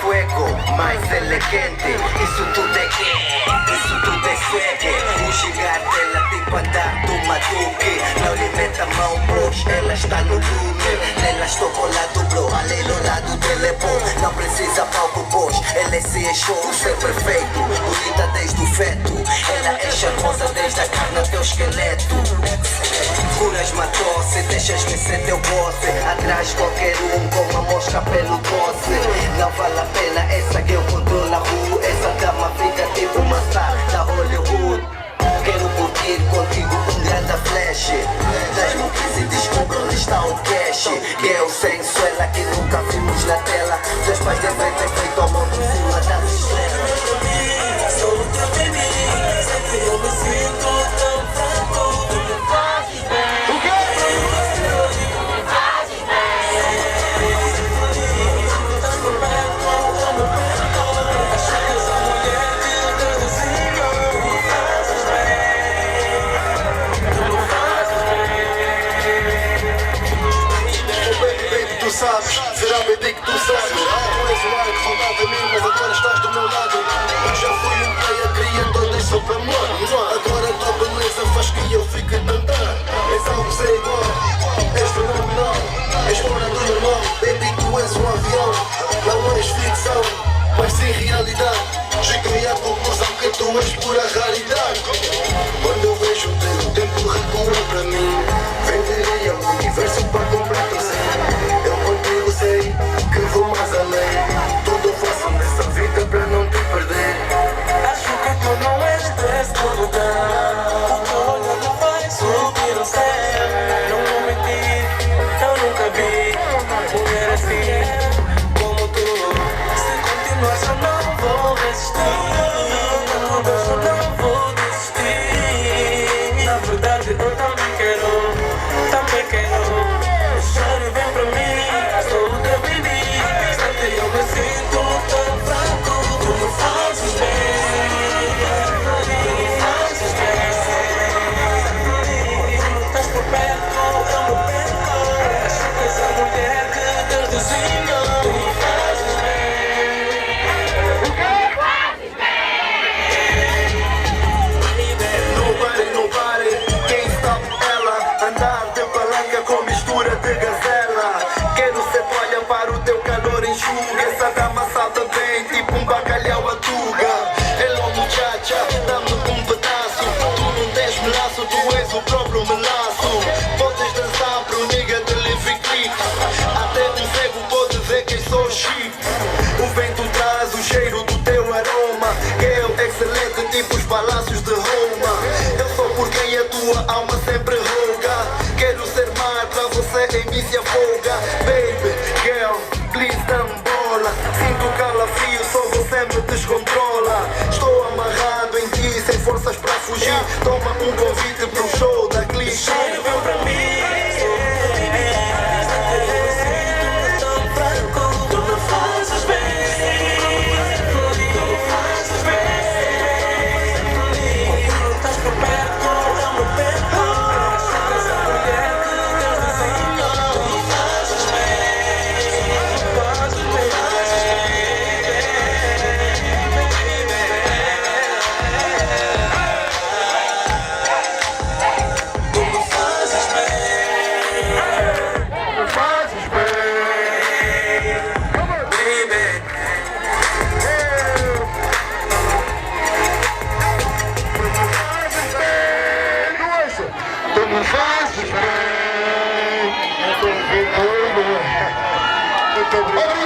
fuego, mais elegante. Isso tudo é quê? Isso tudo é swag. O gigante, ela tipo andar do Maduque. Não lhe mete a mão, bros, ela está no lume. Nela estou colado, bro, ali no lado dele é bom. Não precisa palco, boss, ela é se show. Ser perfeito, bonita desde o feto. Ela é charmosa desde a carne até o esqueleto. Curas-me a tosse, deixas-me ser teu boss. Atrás qualquer um com uma mosca pelo doce. Não vale a pena essa que eu controlo a rua. Essa dama fica tipo uma star da Hollywood. Quero curtir contigo um grande flash. Das movies e descubro onde está o cash. Eu senso ela que nunca vimos na tela. Teus pais devem ter feito ao mundo em cima das estrelas. Sou o teu baby, sempre eu me sinto tão fraco. Tu me fazes bem. O quê? Tu me fazes bem. Estás por perto, eu me perco. Acho que essa mulher que eu te desenho. Tu me fazes bem. Tu me fazes bem. Oh baby, baby, tu sabes, será baby que tu sabes. Tu és o ar que faltava a mim, mas agora estás do meu lado. Eu já fui um player, queria todas só para amor. Agora a tua beleza faz que eu fique a cantar. És algo sem igual, és fenomenal. És fora do normal, baby tu és um avião. Não és ficção, mas sim realidade. Cheguei à conclusão que tu és pura raridade. Quando eu vejo o teu tempo recua para mim. Venderia o universo para comprar teu ser. Eu contigo sei que vou mais além. Tudo eu faço nessa vida para não te perder. Acho que tu não és deste lugar. O teu olhar me faz subir o céu. Não vou mentir, eu nunca vi mulher assim como tu. Se continuar eu não vou resistir. No beijo eu não vou desistir. Na verdade eu também quero. Chore, vem pra mim, sou o teu baby. Sempre eu me sinto tão fraco. Tu me fazes bem. Tu me fazes bem. Quando estás por perto, eu me perco. Acho que essa mulher que Deus desenhou. Tu me fazes bem. O que fazes bem? Não pare, não pare, quem stop ela. Andar de palanca com mistura de gazela. Quero ser toalha para o teu calor enxuga. Essa dama salta bem, tipo um bacalhau a tuga. Hello muchacha, dá-me um pedaço. Tu não tens melaço, tu és o próprio melaço. Podes dançar pro nigga de livre click. Até um cego pode ver que sou chique. O vento traz o cheiro do teu aroma. Que é excelente, tipo os palácios de Roma. Eu sou por quem a tua alma sempre roga. Quero ser mar pra você em mim se afoga. Baby, girl, please dá-me bola. Sinto calafrio, só você me descontrola. Estou amarrado em ti, sem forças pra fugir. Toma um convite pro show da clichê. Chore, vem pra mim. Tu me fazes bem. Tu me fazes bem. Quando estás por perto, eu me perco. Acho que essa mulher que Deus desenhou. Tu me fazes bem. Fazes bem. Tu me fazes bem. Me fazes bem. Baby. Tu me fazes bem. Muito obrigado.